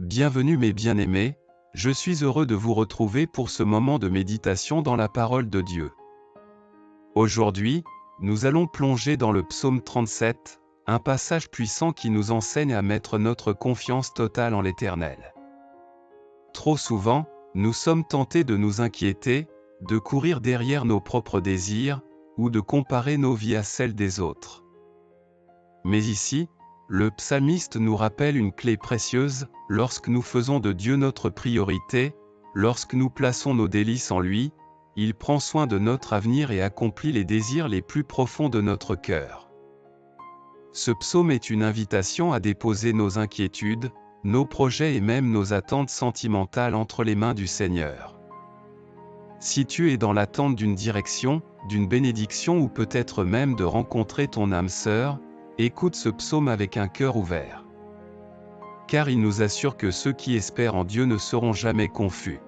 Bienvenue mes bien-aimés, je suis heureux de vous retrouver pour ce moment de méditation dans la parole de Dieu. Aujourd'hui, nous allons plonger dans le psaume 37, un passage puissant qui nous enseigne à mettre notre confiance totale en l'Éternel. Trop souvent, nous sommes tentés de nous inquiéter, de courir derrière nos propres désirs, ou de comparer nos vies à celles des autres. Mais ici, le psalmiste nous rappelle une clé précieuse: lorsque nous faisons de Dieu notre priorité, lorsque nous plaçons nos délices en lui, il prend soin de notre avenir et accomplit les désirs les plus profonds de notre cœur. Ce psaume est une invitation à déposer nos inquiétudes, nos projets et même nos attentes sentimentales entre les mains du Seigneur. Si tu es dans l'attente d'une direction, d'une bénédiction ou peut-être même de rencontrer ton âme sœur, écoute ce psaume avec un cœur ouvert. Car il nous assure que ceux qui espèrent en Dieu ne seront jamais confus.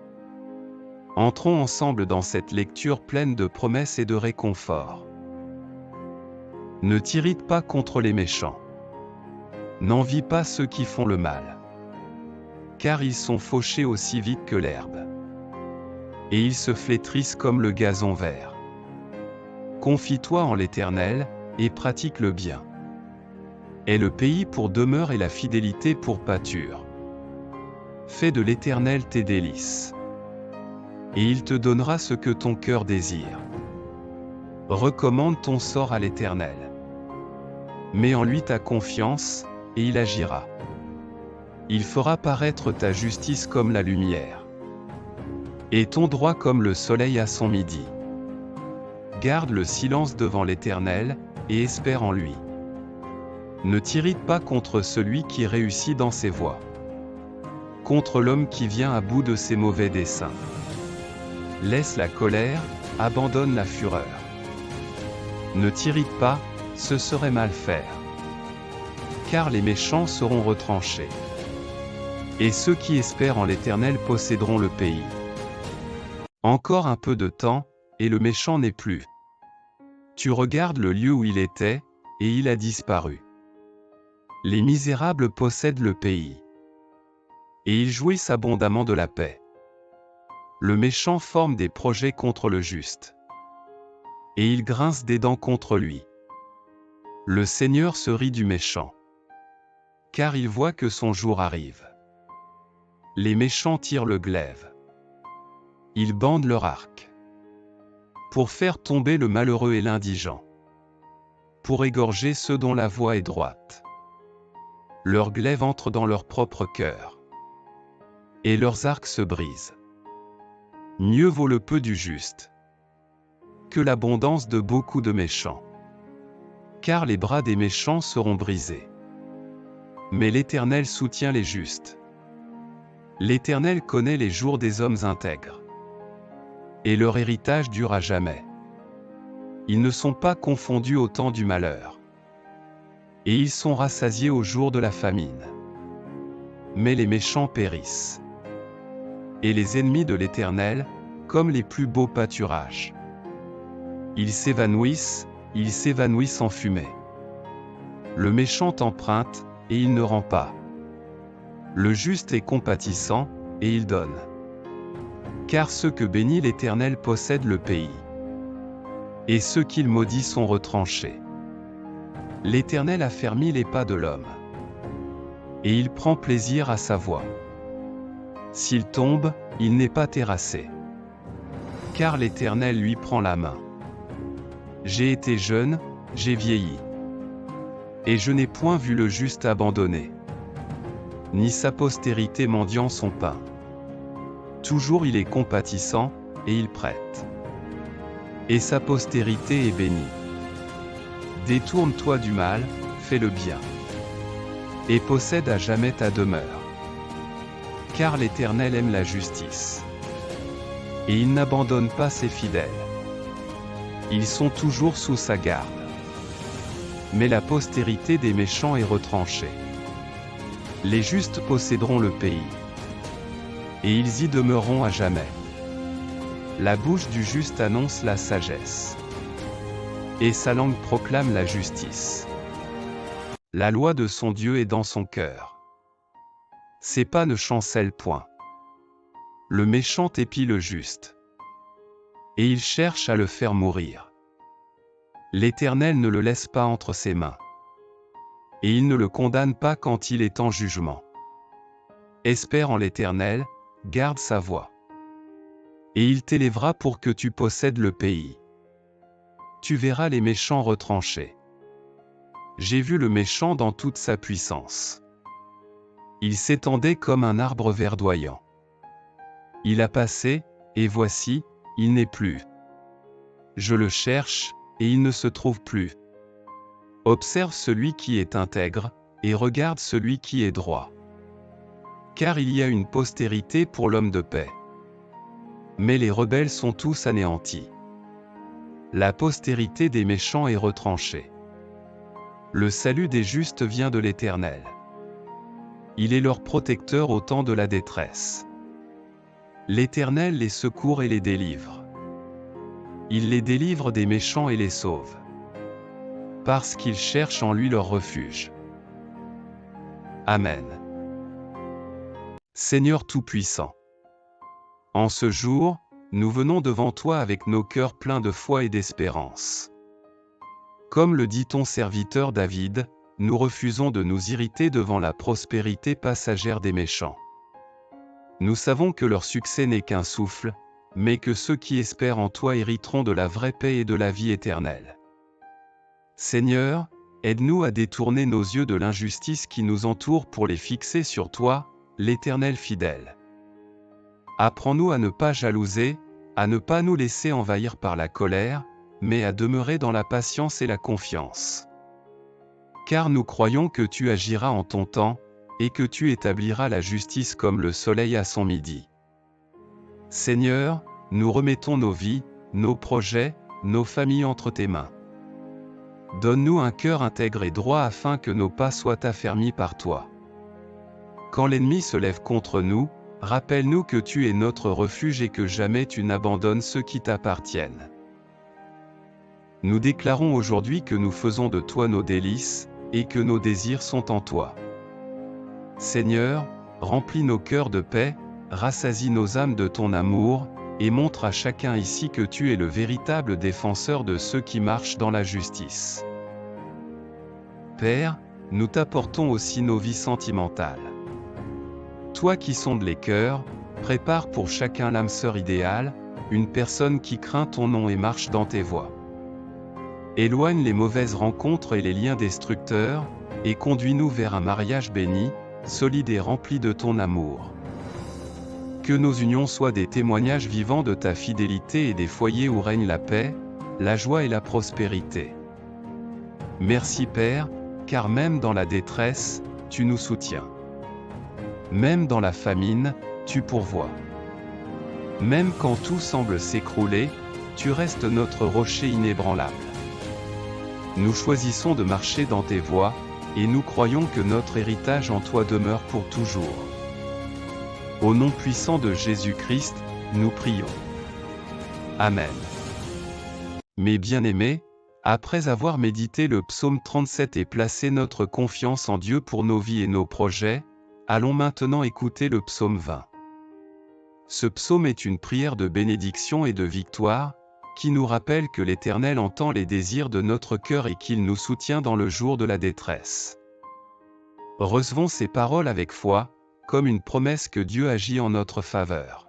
Entrons ensemble dans cette lecture pleine de promesses et de réconfort. Ne t'irrite pas contre les méchants. N'envie pas ceux qui font le mal. Car ils sont fauchés aussi vite que l'herbe. Et ils se flétrissent comme le gazon vert. Confie-toi en l'Éternel, et pratique le bien. Aie le pays pour demeure et la fidélité pour pâture. Fais de l'Éternel tes délices. Et il te donnera ce que ton cœur désire. Recommande ton sort à l'Éternel. Mets en lui ta confiance, et il agira. Il fera paraître ta justice comme la lumière, et ton droit comme le soleil à son midi. Garde le silence devant l'Éternel, et espère en lui. Ne t'irrite pas contre celui qui réussit dans ses voies, contre l'homme qui vient à bout de ses mauvais desseins. Laisse la colère, abandonne la fureur. Ne t'irrite pas, ce serait mal faire. Car les méchants seront retranchés. Et ceux qui espèrent en l'Éternel posséderont le pays. Encore un peu de temps, et le méchant n'est plus. Tu regardes le lieu où il était, et il a disparu. Les misérables possèdent le pays. Et ils jouissent abondamment de la paix. Le méchant forme des projets contre le juste. Et il grince des dents contre lui. Le Seigneur se rit du méchant. Car il voit que son jour arrive. Les méchants tirent le glaive. Ils bandent leur arc. Pour faire tomber le malheureux et l'indigent. Pour égorger ceux dont la voie est droite. Leur glaive entre dans leur propre cœur. Et leurs arcs se brisent. Mieux vaut le peu du juste que l'abondance de beaucoup de méchants. Car les bras des méchants seront brisés. Mais l'Éternel soutient les justes. L'Éternel connaît les jours des hommes intègres. Et leur héritage dure à jamais. Ils ne sont pas confondus au temps du malheur. Et ils sont rassasiés au jour de la famine. Mais les méchants périssent. Et les ennemis de l'Éternel, comme les plus beaux pâturages. Ils s'évanouissent en fumée. Le méchant emprunte, et il ne rend pas. Le juste est compatissant, et il donne. Car ceux que bénit l'Éternel possèdent le pays. Et ceux qu'il maudit sont retranchés. L'Éternel affermit les pas de l'homme. Et il prend plaisir à sa voie. S'il tombe, il n'est pas terrassé. Car l'Éternel lui prend la main. J'ai été jeune, j'ai vieilli. Et je n'ai point vu le juste abandonné. Ni sa postérité mendiant son pain. Toujours il est compatissant, et il prête. Et sa postérité est bénie. Détourne-toi du mal, fais le bien. Et possède à jamais ta demeure. Car l'Éternel aime la justice. Et il n'abandonne pas ses fidèles. Ils sont toujours sous sa garde. Mais la postérité des méchants est retranchée. Les justes posséderont le pays. Et ils y demeureront à jamais. La bouche du juste annonce la sagesse. Et sa langue proclame la justice. La loi de son Dieu est dans son cœur. Ses pas ne chancellent point. Le méchant épie le juste. Et il cherche à le faire mourir. L'Éternel ne le laisse pas entre ses mains. Et il ne le condamne pas quand il est en jugement. Espère en l'Éternel, garde sa voie. Et il t'élèvera pour que tu possèdes le pays. Tu verras les méchants retranchés. J'ai vu le méchant dans toute sa puissance. Il s'étendait comme un arbre verdoyant. Il a passé, et voici, il n'est plus. Je le cherche, et il ne se trouve plus. Observe celui qui est intègre, et regarde celui qui est droit. Car il y a une postérité pour l'homme de paix. Mais les rebelles sont tous anéantis. La postérité des méchants est retranchée. Le salut des justes vient de l'Éternel. Il est leur protecteur au temps de la détresse. L'Éternel les secourt et les délivre. Il les délivre des méchants et les sauve. Parce qu'ils cherchent en lui leur refuge. Amen. Seigneur Tout-Puissant, en ce jour, nous venons devant toi avec nos cœurs pleins de foi et d'espérance. Comme le dit ton serviteur David, nous refusons de nous irriter devant la prospérité passagère des méchants. Nous savons que leur succès n'est qu'un souffle, mais que ceux qui espèrent en toi hériteront de la vraie paix et de la vie éternelle. Seigneur, aide-nous à détourner nos yeux de l'injustice qui nous entoure pour les fixer sur toi, l'Éternel fidèle. Apprends-nous à ne pas jalouser, à ne pas nous laisser envahir par la colère, mais à demeurer dans la patience et la confiance. Car nous croyons que tu agiras en ton temps, et que tu établiras la justice comme le soleil à son midi. Seigneur, nous remettons nos vies, nos projets, nos familles entre tes mains. Donne-nous un cœur intègre et droit afin que nos pas soient affermis par toi. Quand l'ennemi se lève contre nous, rappelle-nous que tu es notre refuge et que jamais tu n'abandonnes ceux qui t'appartiennent. Nous déclarons aujourd'hui que nous faisons de toi nos délices, et que nos désirs sont en toi. Seigneur, remplis nos cœurs de paix, rassasie nos âmes de ton amour, et montre à chacun ici que tu es le véritable défenseur de ceux qui marchent dans la justice. Père, nous t'apportons aussi nos vies sentimentales. Toi qui sondes les cœurs, prépare pour chacun l'âme sœur idéale, une personne qui craint ton nom et marche dans tes voies. Éloigne les mauvaises rencontres et les liens destructeurs, et conduis-nous vers un mariage béni, solide et rempli de ton amour. Que nos unions soient des témoignages vivants de ta fidélité et des foyers où règne la paix, la joie et la prospérité. Merci Père, car même dans la détresse, tu nous soutiens. Même dans la famine, tu pourvois. Même quand tout semble s'écrouler, tu restes notre rocher inébranlable. Nous choisissons de marcher dans tes voies, et nous croyons que notre héritage en toi demeure pour toujours. Au nom puissant de Jésus-Christ, nous prions. Amen. Mes bien-aimés, après avoir médité le psaume 37 et placé notre confiance en Dieu pour nos vies et nos projets, allons maintenant écouter le psaume 20. Ce psaume est une prière de bénédiction et de victoire, qui nous rappelle que l'Éternel entend les désirs de notre cœur et qu'il nous soutient dans le jour de la détresse. Recevons ces paroles avec foi, comme une promesse que Dieu agit en notre faveur.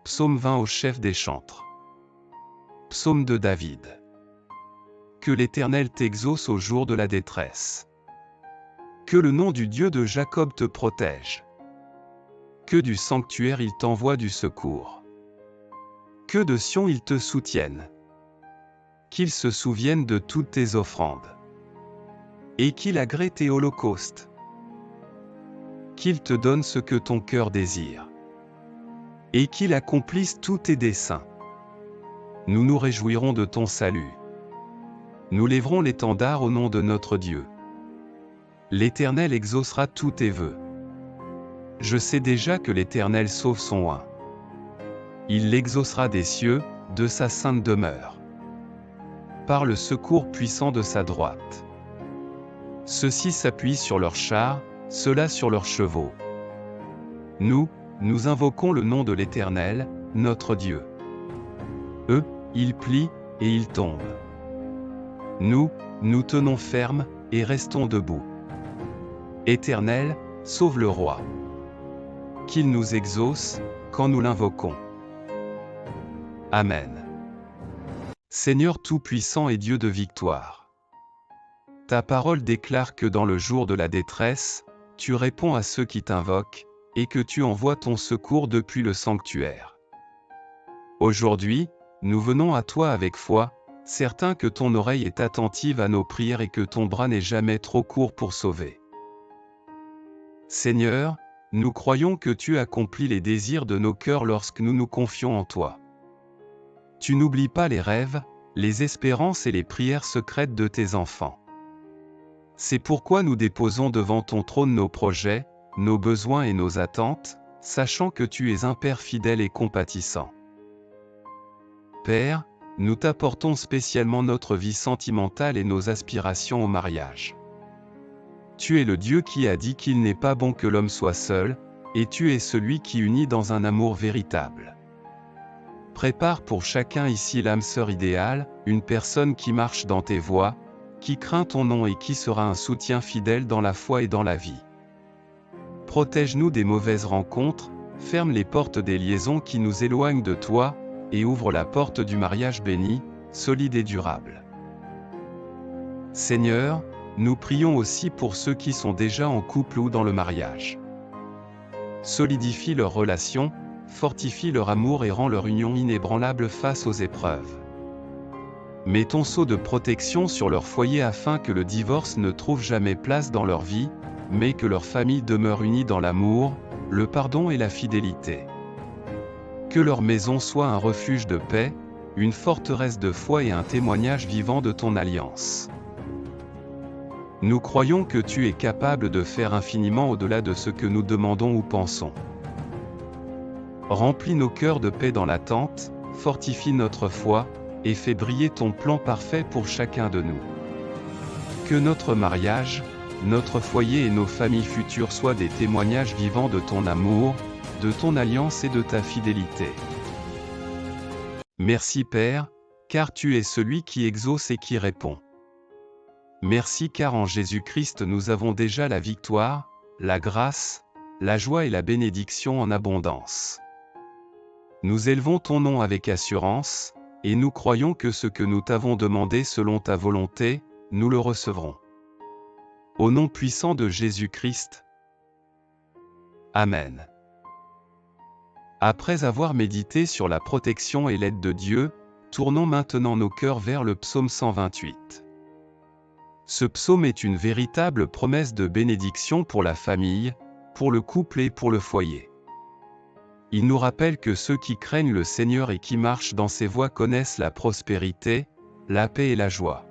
Psaume 20 au chef des chantres. Psaume de David. Que l'Éternel t'exauce au jour de la détresse. Que le nom du Dieu de Jacob te protège. Que du sanctuaire il t'envoie du secours. Que de Sion il te soutienne. Qu'il se souvienne de toutes tes offrandes. Et qu'il agrée tes holocaustes. Qu'il te donne ce que ton cœur désire. Et qu'il accomplisse tous tes desseins. Nous nous réjouirons de ton salut. Nous lèverons l'étendard au nom de notre Dieu. L'Éternel exaucera tous tes vœux. Je sais déjà que l'Éternel sauve son oint. Il l'exaucera des cieux, de sa sainte demeure. Par le secours puissant de sa droite. Ceux-ci s'appuient sur leurs chars, ceux-là sur leurs chevaux. Nous invoquons le nom de l'Éternel, notre Dieu. Eux, ils plient, et ils tombent. Nous tenons ferme, et restons debout. Éternel, sauve le roi. Qu'il nous exauce, quand nous l'invoquons. Amen. Seigneur Tout-Puissant et Dieu de victoire. Ta parole déclare que dans le jour de la détresse, tu réponds à ceux qui t'invoquent, et que tu envoies ton secours depuis le sanctuaire. Aujourd'hui, nous venons à toi avec foi, certains que ton oreille est attentive à nos prières et que ton bras n'est jamais trop court pour sauver. Seigneur, nous croyons que tu accomplis les désirs de nos cœurs lorsque nous nous confions en toi. Tu n'oublies pas les rêves, les espérances et les prières secrètes de tes enfants. C'est pourquoi nous déposons devant ton trône nos projets, nos besoins et nos attentes, sachant que tu es un Père fidèle et compatissant. Père, nous t'apportons spécialement notre vie sentimentale et nos aspirations au mariage. Tu es le Dieu qui a dit qu'il n'est pas bon que l'homme soit seul, et tu es celui qui unit dans un amour véritable. Prépare pour chacun ici l'âme sœur idéale, une personne qui marche dans tes voies, qui craint ton nom et qui sera un soutien fidèle dans la foi et dans la vie. Protège-nous des mauvaises rencontres, ferme les portes des liaisons qui nous éloignent de toi, et ouvre la porte du mariage béni, solide et durable. Seigneur, nous prions aussi pour ceux qui sont déjà en couple ou dans le mariage. Solidifie leur relation, fortifie leur amour et rend leur union inébranlable face aux épreuves. Mets ton sceau de protection sur leur foyer afin que le divorce ne trouve jamais place dans leur vie, mais que leur famille demeure unie dans l'amour, le pardon et la fidélité. Que leur maison soit un refuge de paix, une forteresse de foi et un témoignage vivant de ton alliance. Nous croyons que tu es capable de faire infiniment au-delà de ce que nous demandons ou pensons. Remplis nos cœurs de paix dans l'attente, fortifie notre foi, et fais briller ton plan parfait pour chacun de nous. Que notre mariage, notre foyer et nos familles futures soient des témoignages vivants de ton amour, de ton alliance et de ta fidélité. Merci Père, car tu es celui qui exauce et qui répond. Merci car en Jésus-Christ nous avons déjà la victoire, la grâce, la joie et la bénédiction en abondance. Nous élevons ton nom avec assurance, et nous croyons que ce que nous t'avons demandé selon ta volonté, nous le recevrons. Au nom puissant de Jésus-Christ. Amen. Après avoir médité sur la protection et l'aide de Dieu, tournons maintenant nos cœurs vers le psaume 128. Ce psaume est une véritable promesse de bénédiction pour la famille, pour le couple et pour le foyer. Il nous rappelle que ceux qui craignent le Seigneur et qui marchent dans ses voies connaissent la prospérité, la paix et la joie.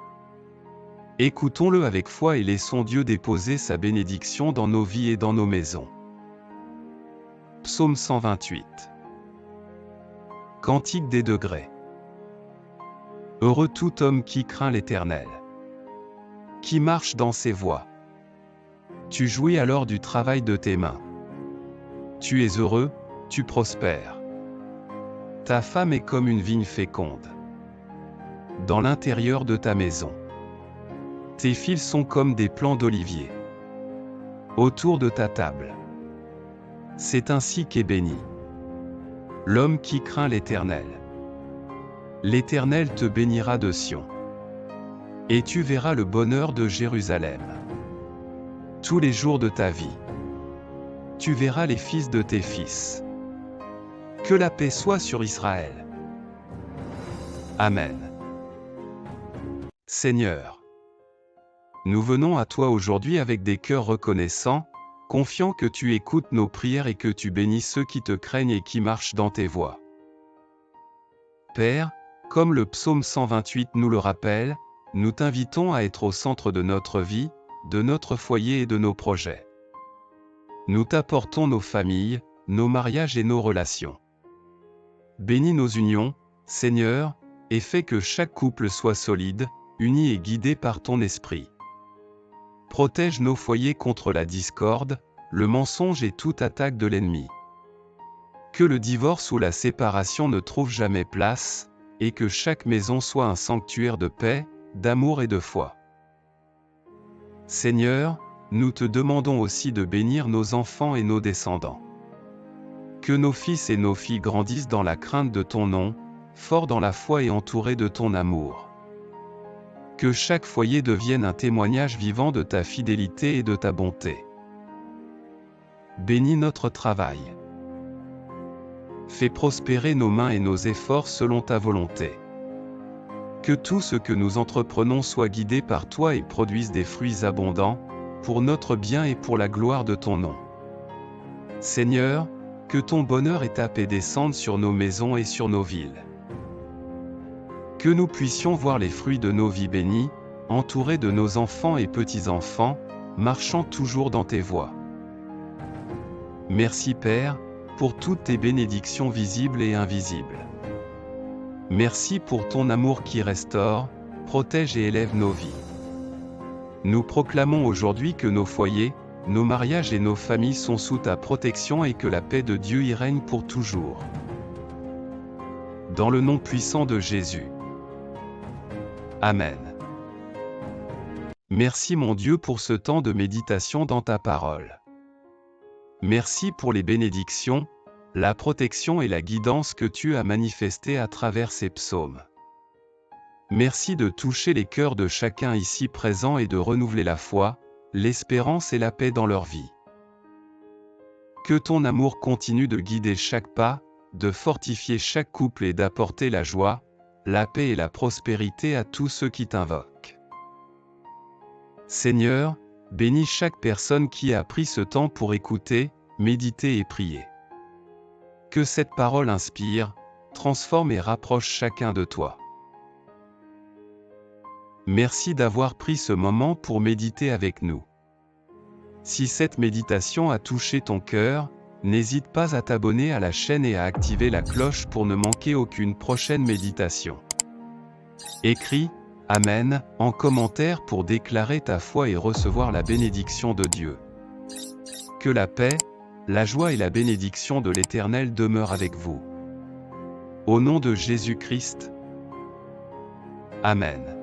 Écoutons-le avec foi et laissons Dieu déposer sa bénédiction dans nos vies et dans nos maisons. Psaume 128. Cantique des degrés. Heureux tout homme qui craint l'Éternel, qui marche dans ses voies. Tu jouis alors du travail de tes mains. Tu es heureux, tu prospères. Ta femme est comme une vigne féconde dans l'intérieur de ta maison. Tes fils sont comme des plants d'olivier autour de ta table. C'est ainsi qu'est béni l'homme qui craint l'Éternel. L'Éternel te bénira de Sion, et tu verras le bonheur de Jérusalem. Tous les jours de ta vie, tu verras les fils de tes fils. Que la paix soit sur Israël. Amen. Seigneur, nous venons à toi aujourd'hui avec des cœurs reconnaissants, confiants que tu écoutes nos prières et que tu bénis ceux qui te craignent et qui marchent dans tes voies. Père, comme le psaume 128 nous le rappelle, nous t'invitons à être au centre de notre vie, de notre foyer et de nos projets. Nous t'apportons nos familles, nos mariages et nos relations. Bénis nos unions, Seigneur, et fais que chaque couple soit solide, uni et guidé par ton esprit. Protège nos foyers contre la discorde, le mensonge et toute attaque de l'ennemi. Que le divorce ou la séparation ne trouve jamais place, et que chaque maison soit un sanctuaire de paix, d'amour et de foi. Seigneur, nous te demandons aussi de bénir nos enfants et nos descendants. Que nos fils et nos filles grandissent dans la crainte de ton nom, forts dans la foi et entourés de ton amour. Que chaque foyer devienne un témoignage vivant de ta fidélité et de ta bonté. Bénis notre travail. Fais prospérer nos mains et nos efforts selon ta volonté. Que tout ce que nous entreprenons soit guidé par toi et produise des fruits abondants, pour notre bien et pour la gloire de ton nom. Seigneur, que ton bonheur et ta paix descendent sur nos maisons et sur nos villes. Que nous puissions voir les fruits de nos vies bénies, entourés de nos enfants et petits-enfants, marchant toujours dans tes voies. Merci Père, pour toutes tes bénédictions visibles et invisibles. Merci pour ton amour qui restaure, protège et élève nos vies. Nous proclamons aujourd'hui que nos foyers, nos mariages et nos familles sont sous ta protection et que la paix de Dieu y règne pour toujours. Dans le nom puissant de Jésus. Amen. Merci mon Dieu pour ce temps de méditation dans ta parole. Merci pour les bénédictions, la protection et la guidance que tu as manifestées à travers ces psaumes. Merci de toucher les cœurs de chacun ici présent et de renouveler la foi, l'espérance et la paix dans leur vie. Que ton amour continue de guider chaque pas, de fortifier chaque couple et d'apporter la joie, la paix et la prospérité à tous ceux qui t'invoquent. Seigneur, bénis chaque personne qui a pris ce temps pour écouter, méditer et prier. Que cette parole inspire, transforme et rapproche chacun de toi. Merci d'avoir pris ce moment pour méditer avec nous. Si cette méditation a touché ton cœur, n'hésite pas à t'abonner à la chaîne et à activer la cloche pour ne manquer aucune prochaine méditation. Écris « Amen » en commentaire pour déclarer ta foi et recevoir la bénédiction de Dieu. Que la paix, la joie et la bénédiction de l'Éternel demeurent avec vous. Au nom de Jésus-Christ. Amen.